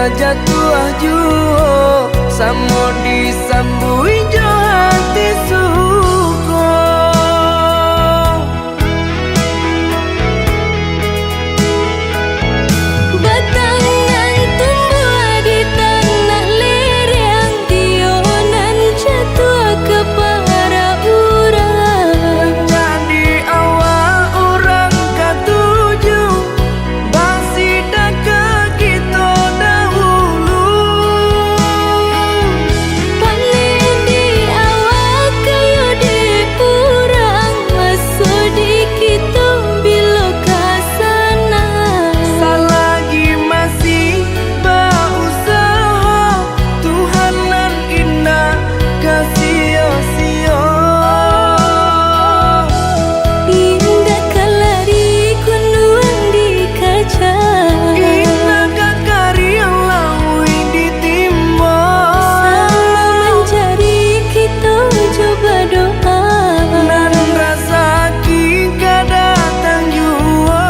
kajatuh juo samo disambui jo hati suko. Batangan tumbuh di tanah lereng, tionan jatuh ke para urang. Jadi awal orang katuju basida ke kita dahulu. Panen di awal kayu di urang, masuk di kita bila kasana. Selagi masih berusaha, Tuhan nan indah kasih-sia. Indah kalari kunduan di kaca, Indah kakari yang lawi ditimba. sama mencari kita coba doa. Nan rasa kita datang jua.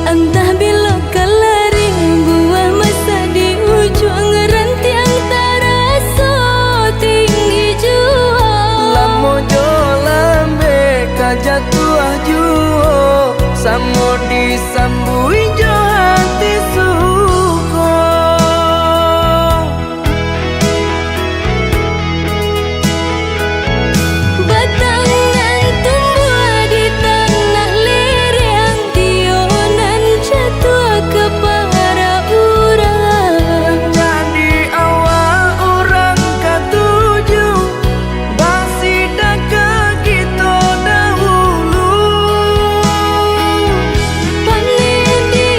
Entah bila kelari buah masa di ujung rantiang terasa tinggi jua. Lamo jo lambe kajatuh juo samo disambui jo hati suko. Batangan tumbuh di tanah lereng, tionan jatuh ke para urang. Jadi awal orang katuju basida ke kita dahulu. Panen di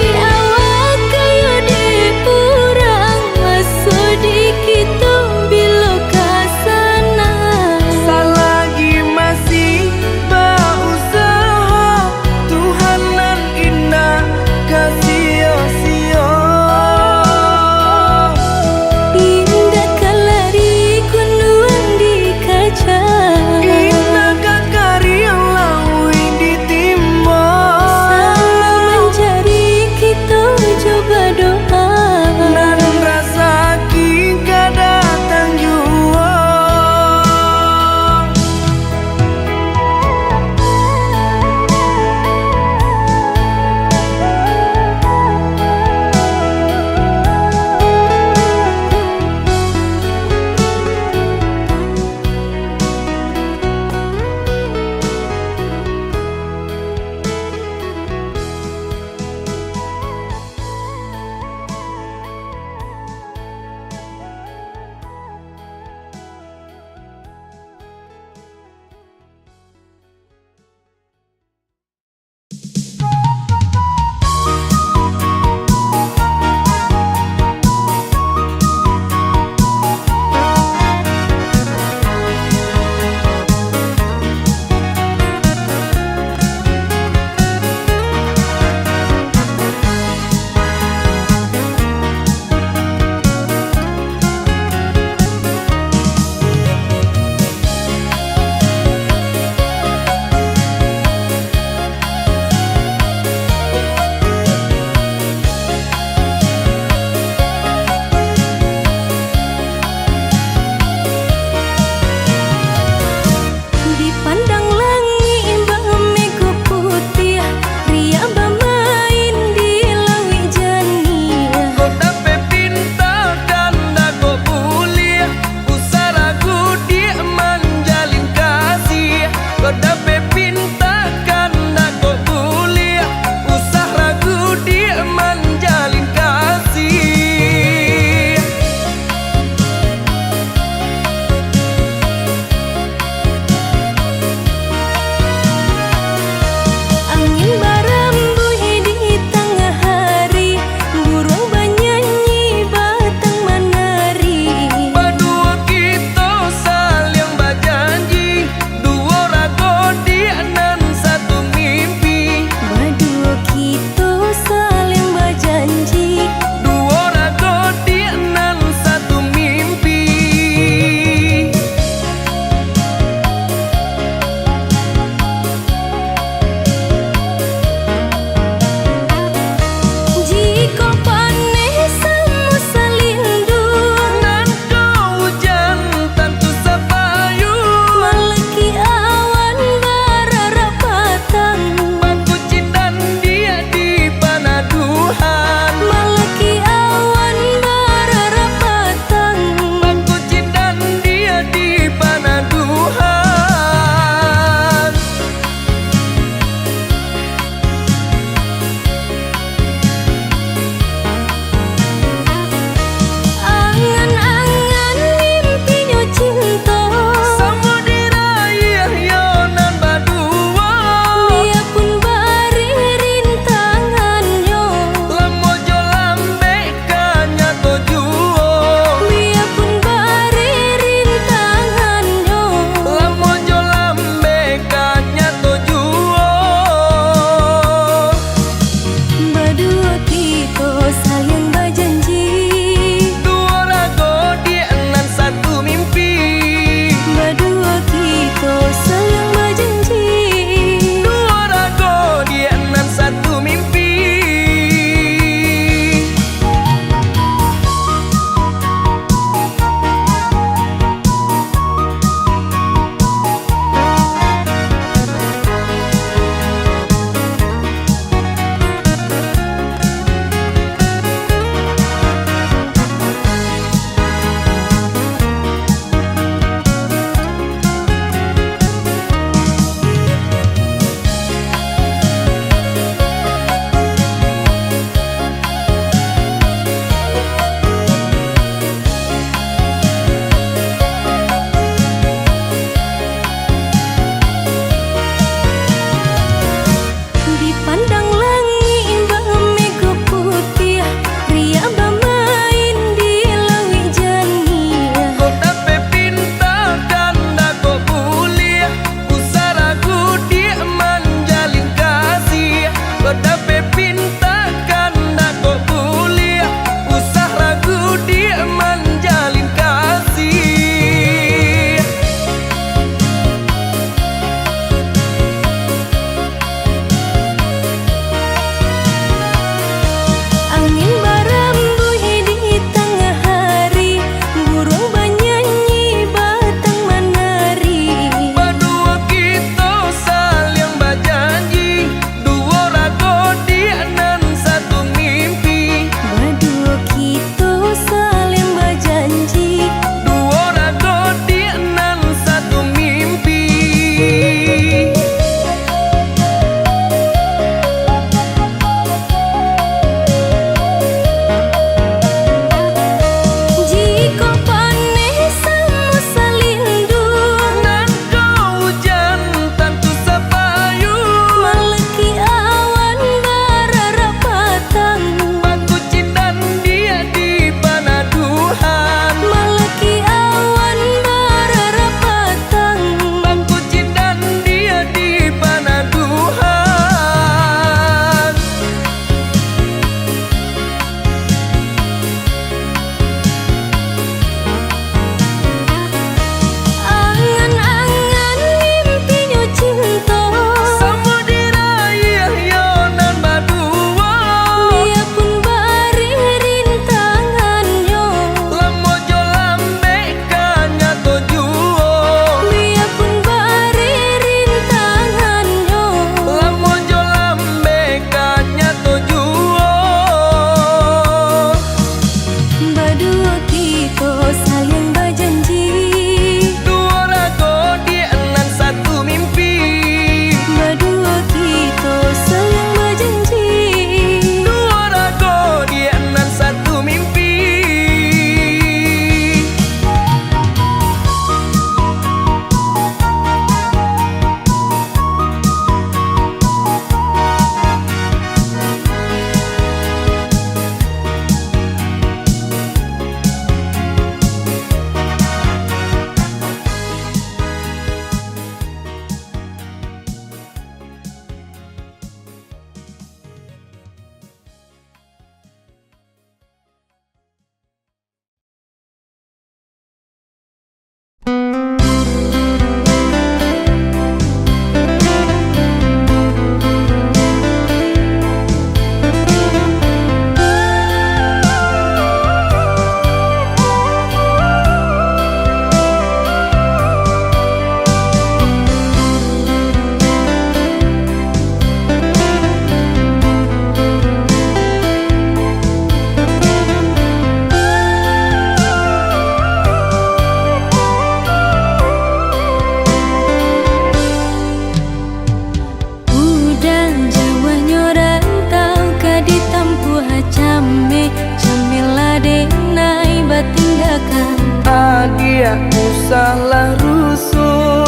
usahlah rusuh,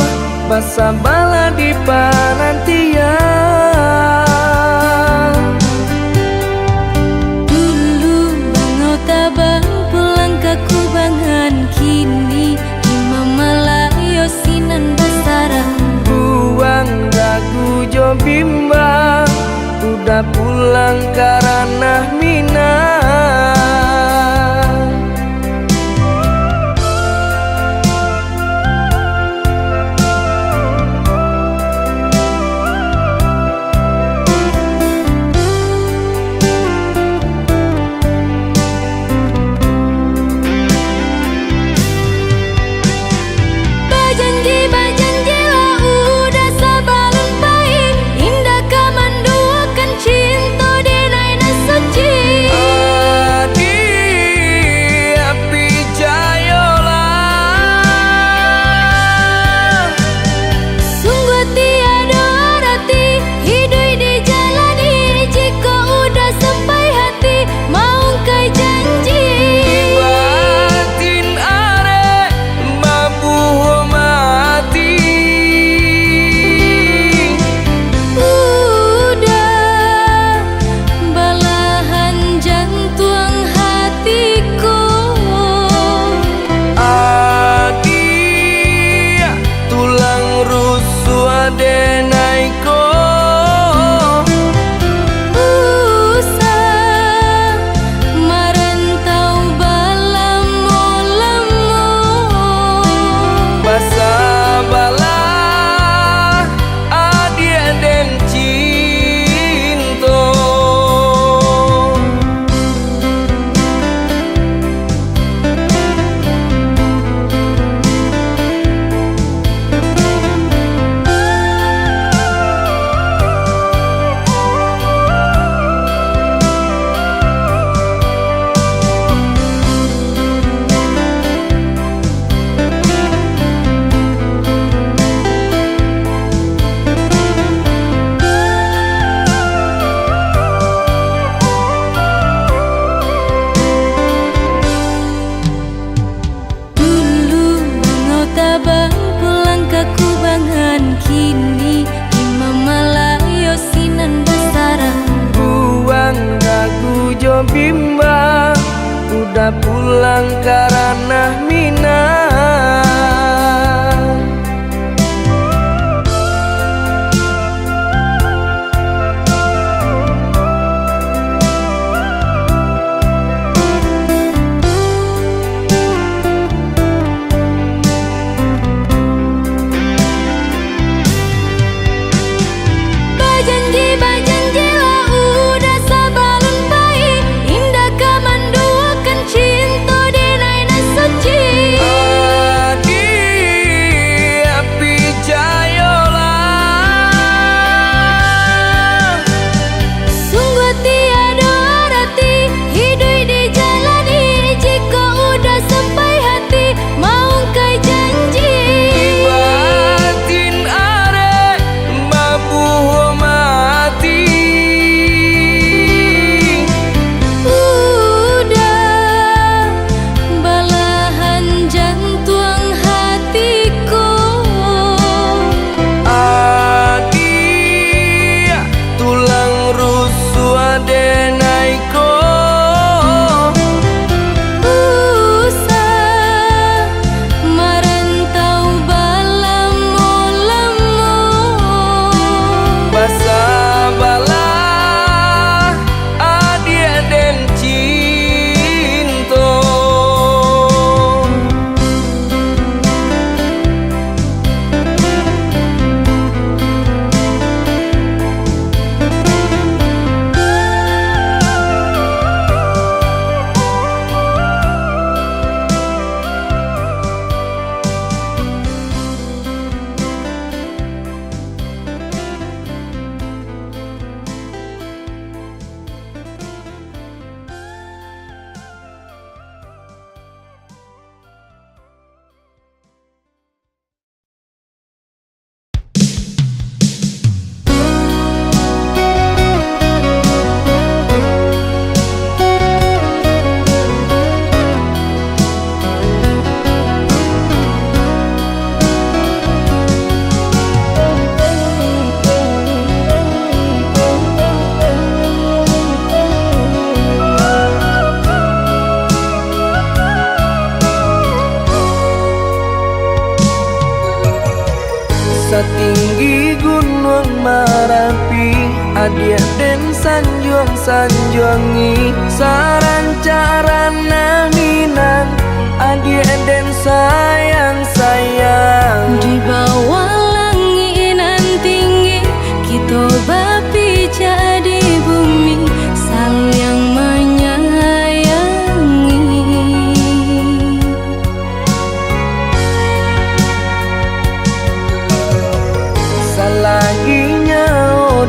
basa bala di panantian. Dulu bangau tabang pulang ke kubangan, kini imam malayo sinan basarang. Buang ragu jo bimbang, udah pulang karena Minang. Bajanji lah udah sabalun baik, indah kamanduakan cinta di naina suci. Adi api jayolah, Sungguh tiada arti hidup dijalani, jika udah sampai hati mau kai janji. batin are mabuh mati. Udah balahan jantung hatiku, Adi tulang rusuk adenaiko. usah merantau balamo-lamo. Basa bala adi den cinto. Dulu bangau tabang pulang ke kubangan, kini imam malayo sinan basarang. Buang ragu jo bimbang, udah pulang karena Minang. Bajanji lah udah sabalun baik, indah kamanduakan cinta di naina suci. setinggi gunung Merapi, adia den sanjuang-sanjuangi sarancarana Minang, adia den sayang-sayang. Di bawah langit nan tinggi kita berpijak di bumi, saling menyayangi. Salaginya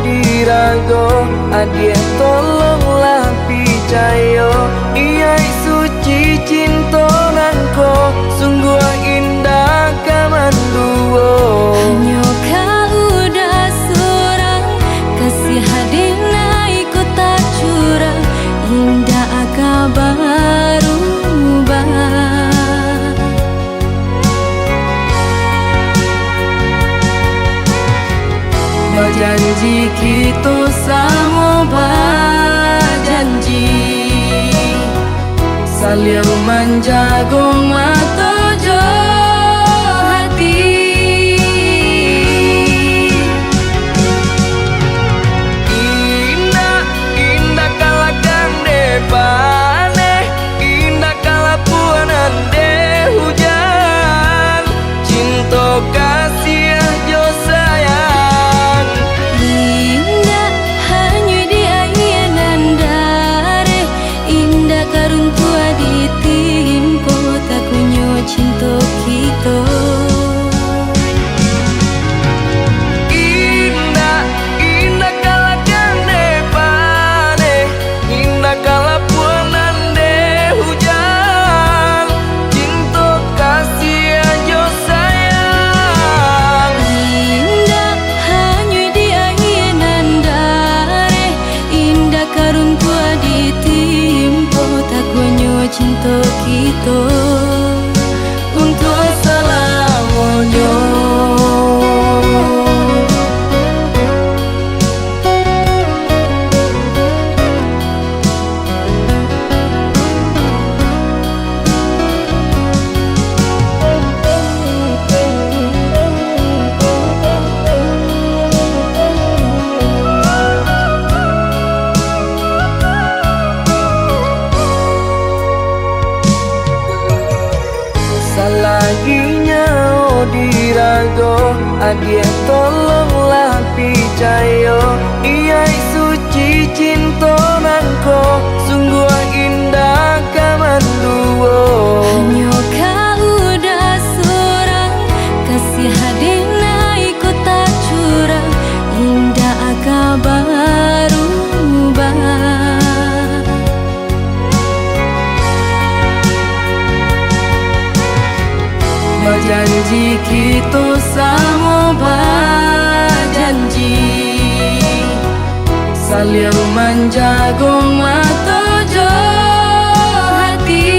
dirago, adia tolonglah picayo, iya suci cinta nangko, sungguh indah kamanduo. Hanya kau udah seorang, kasih hadina ikut tak curang, indah kabar ubah. Berjanji kita sama berjanji, saling menjaga mata jo hati. Indah, indah kalakan depane, indah kalapuanan de hujan, cinta kasih jo sayang. Indah hanya di ayanan dare, indah karun tua ditimpo, tak kunyo cinta kita. Indah, indah kalakan depane, indah kalapuanan de hujan, cinta kasih jo sayang. Indah hanya di ayanan dare, indah karun tua ditimpo, tak kunyo cinta kita untuk Selamanya. Salaginya dirago, adia tolonglah picayo, iya suci cinta nangko, sungguh indah kamanduo. hanya kau udah seorang, kasih hadina ikut tak curang, indah kabar ubah. Berjanji kita sama berjanji, saling menjaga mata jo hati.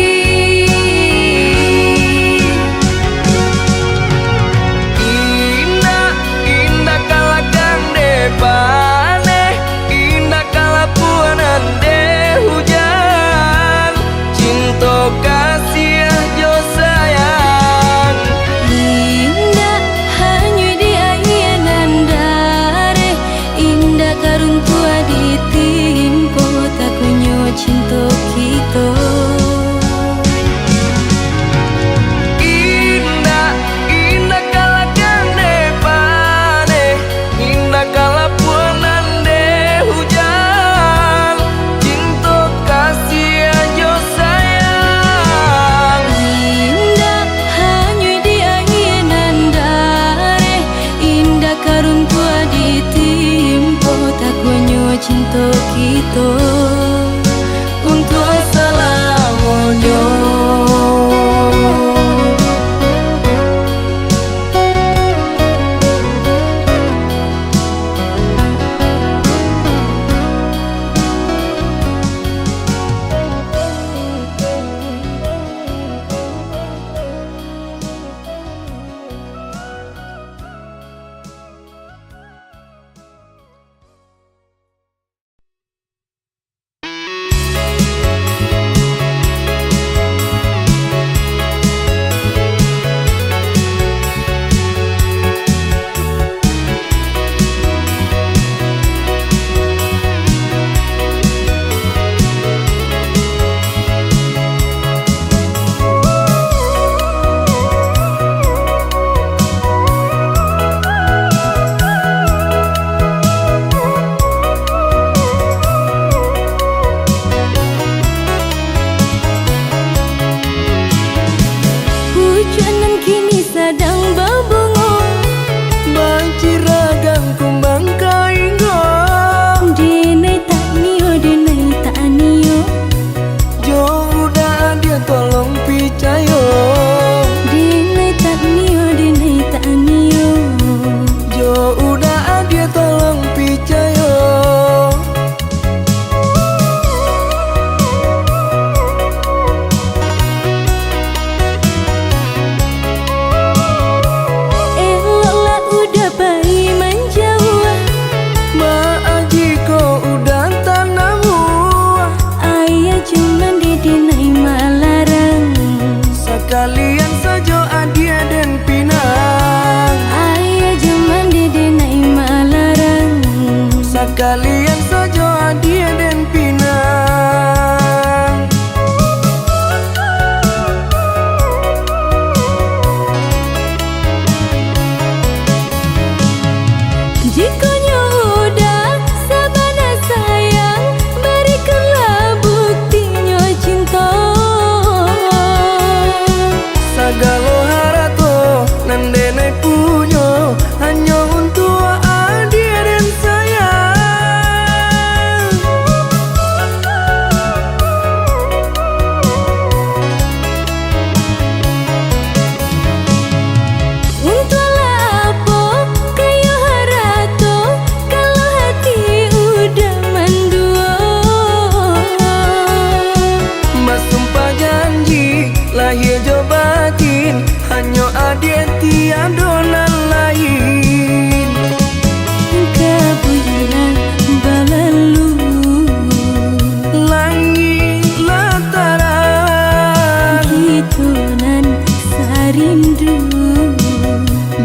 Indah, indah kalakan depane, indah kalapuanan de hujan, cinta kasih jo sayang. Indah hanya di ayanan dare, indah karun tua ditimpo, tak kunyo cinta kita.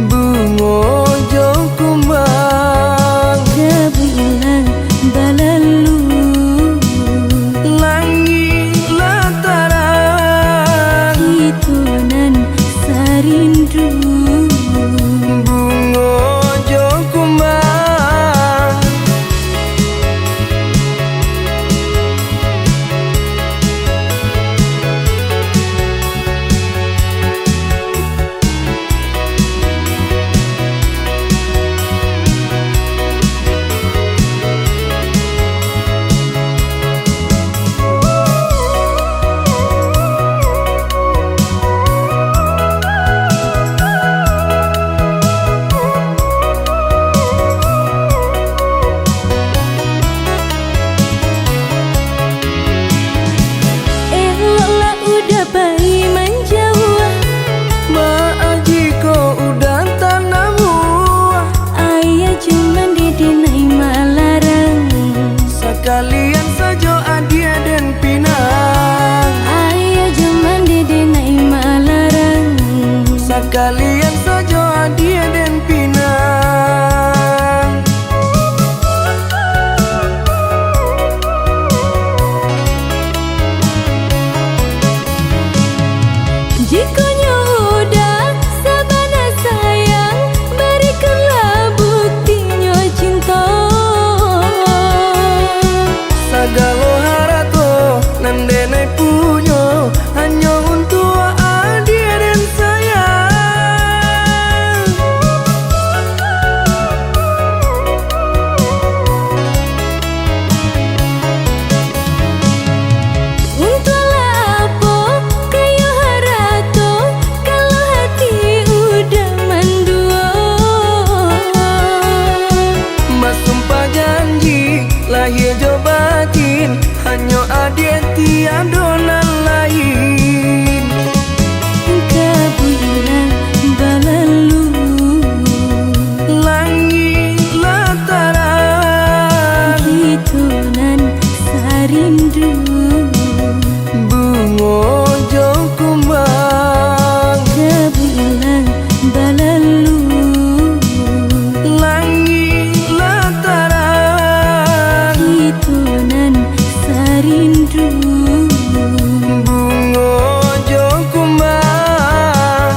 Bungo jo kumbang kebulan balalu langit lataran hitonan sarindu bungo jo kumbang eloklah udah bayi menjauh maaf jika udah tanam buah ayah cuman didenai malarang sekalian saja adia dan pinang ayah cuman didenai malarang sekalian saja adia dan pinang jikonya udah sabana sayang berikanlah buktinya cinta sagalo harato nandene punyo hanya untuk adia dan sayang untunglah apa kayu harato kalau hati udah mendua mas sumpah janji lahir jo batin hanya adia tiada nan lain kebulan balalu langit lataran hitonan sarindu bungo jo kumbang kebulan balalu langit lataran hitonan sarindu bungo jo kumbang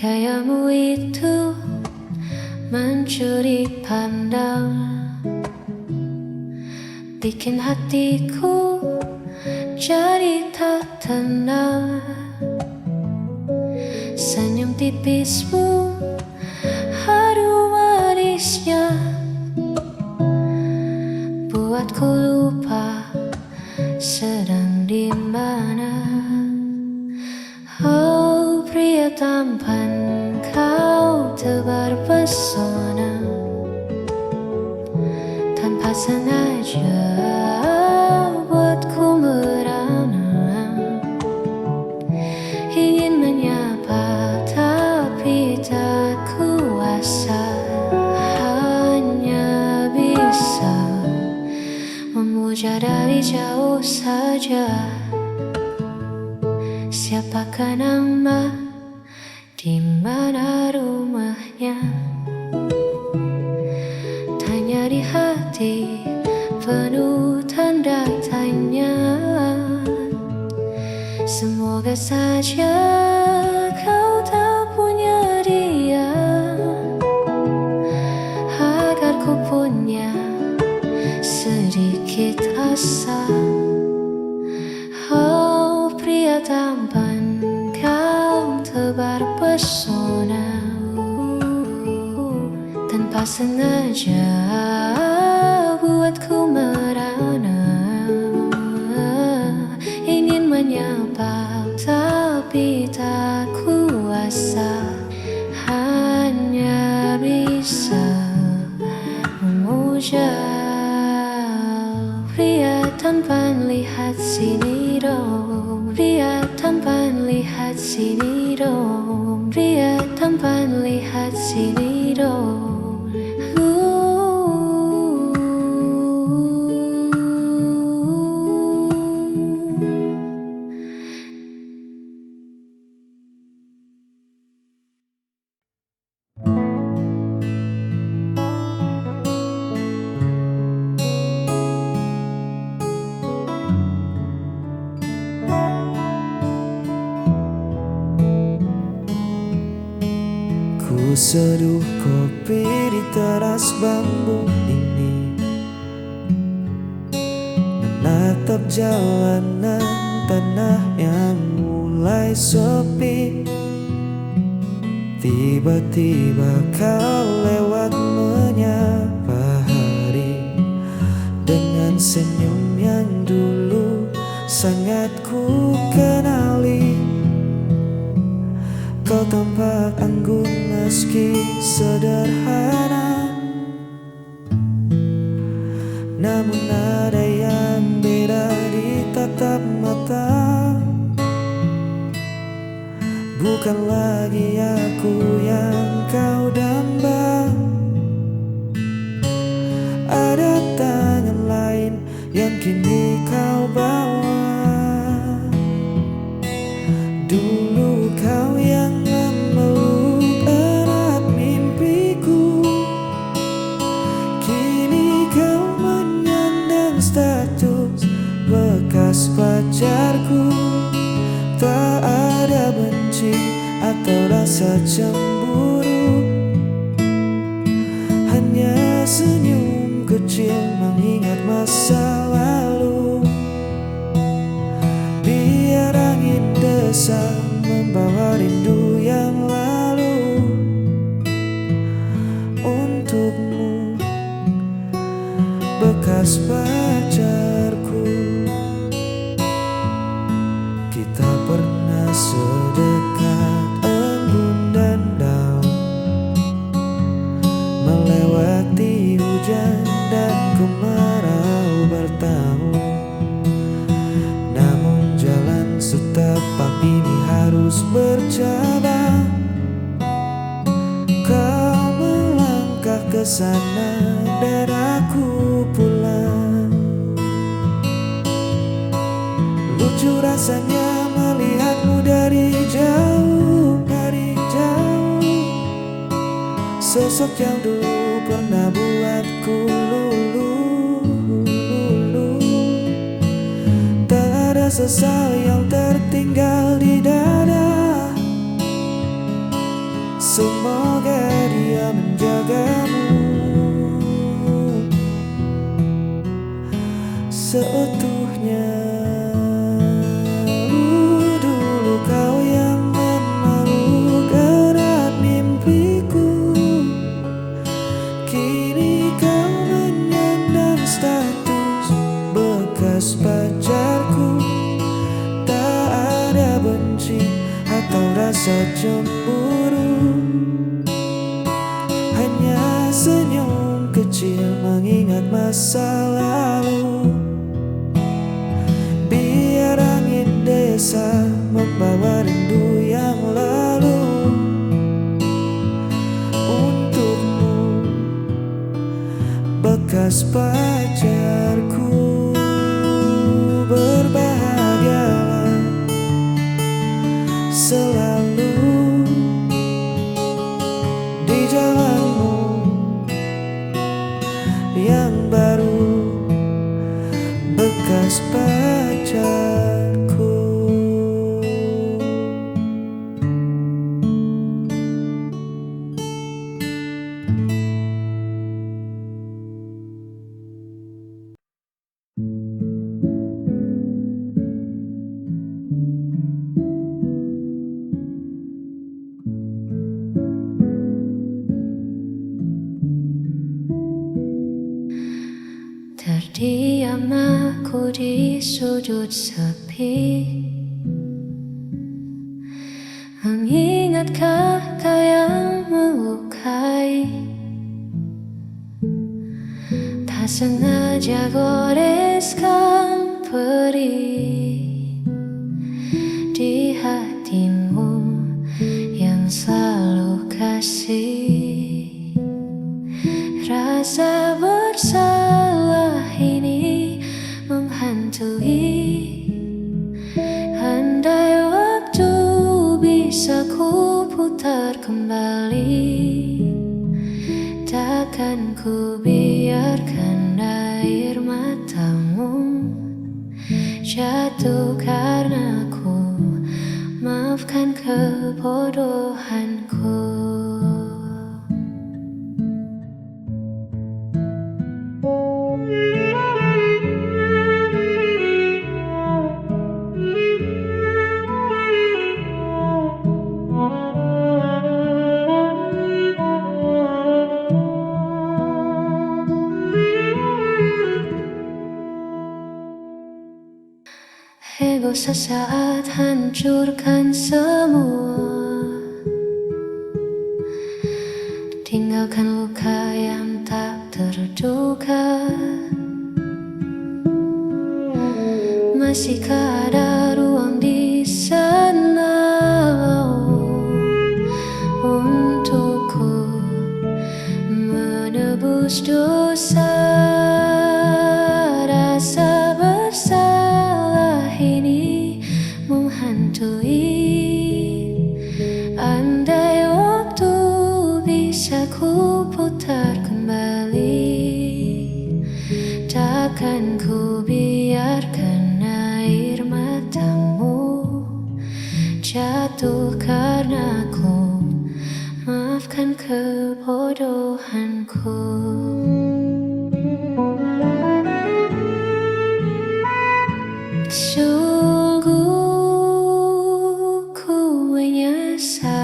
Gayamu itu mencuri pandang, bikin hatiku jadi tak tenang. Senyum tipismu harum manisnya buatku lupa sedang di mana. Oh pria tampan, kau tebar pesona tanpa sengaja buatku merana. Ingin menyapa tapi tak kuasa, hanya bisa memuja dari jauh saja. Siapakah nama, di mana rumahnya? Tanya di hati penuh tanda tanya. Semoga saja kau tak punya dia, agar ku punya sedikit asa. Oh pria tampan, kau terpesona. Tanpa sengaja buatku merana, ingin menyapa tapi tak kuasa, hanya bisa memuja. Pria tanpa lihat sini dong, pria tanpa lihat sini dong, pria tanpa lihat sini dong. Ku seduh kopi di teras bambu ini, menatap jalanan tanah yang mulai sepi. Tiba-tiba kau lewat menyapa hari, dengan senyum yang dulu sangat ku kenali. Kau tampak anggun meski sederhana, namun ada yang beda di tatap mata. Bukan lagi aku yang kau damba, ada tangan lain yang kini kau bawa. Dulu kau yang memeluk erat mimpiku, kini kau menyandang status bekas pacarku. Tak ada benci atau rasa cemburu, hanya senyum kecil mengingat masa lalu. Biar angin desa membawa rindu yang lalu. Untukmu bekas pacarku, kita pernah sedekat embun dan daun, melewati hujan dan kemarau bertahun. Namun jalan setapak ini harus bercabang. Kau melangkah ke sana dan aku pulang. Lucu rasanya melihatmu dari jauh, dari jauh. Sosok yang dulu pernah buatku luluh. Tak ada sesal yang tertinggal di dada. Semoga dia menjagamu seutuhnya. Dulu kau yang memeluk erat mimpiku, kini kau menyandang status bekas pacarku. Tak ada benci atau rasa cemburu, hanya senyum kecil mengingat masa lalu. Biar angin desa membawa rindu yang lalu. Untukmu bekas pacarku, berbahagialah selalu di jalanmu yang baru, bekas pacarku. di sudut sepi. Mengingatkah kau yang melukai? Tak sengaja goreskan perih di hatimu yang selalu kasih. Rasa bersalah ini menghantui. Andai waktu bisa ku putar kembali, takkan ku biarkan air matamu jatuh karena ku. Maafkan kebodohanku. Ego sesaat hancurkan semua, tinggalkan luka yang tak terduga. Masihkah ada ruang di sana untukku menebus dosa? Rasa bersalah ini menghantui. Andai waktu bisa ku putar kembali, takkan ku biarkan air matamu jatuh karena ku. Maafkan kebodohanku. Sungguh ku menyesal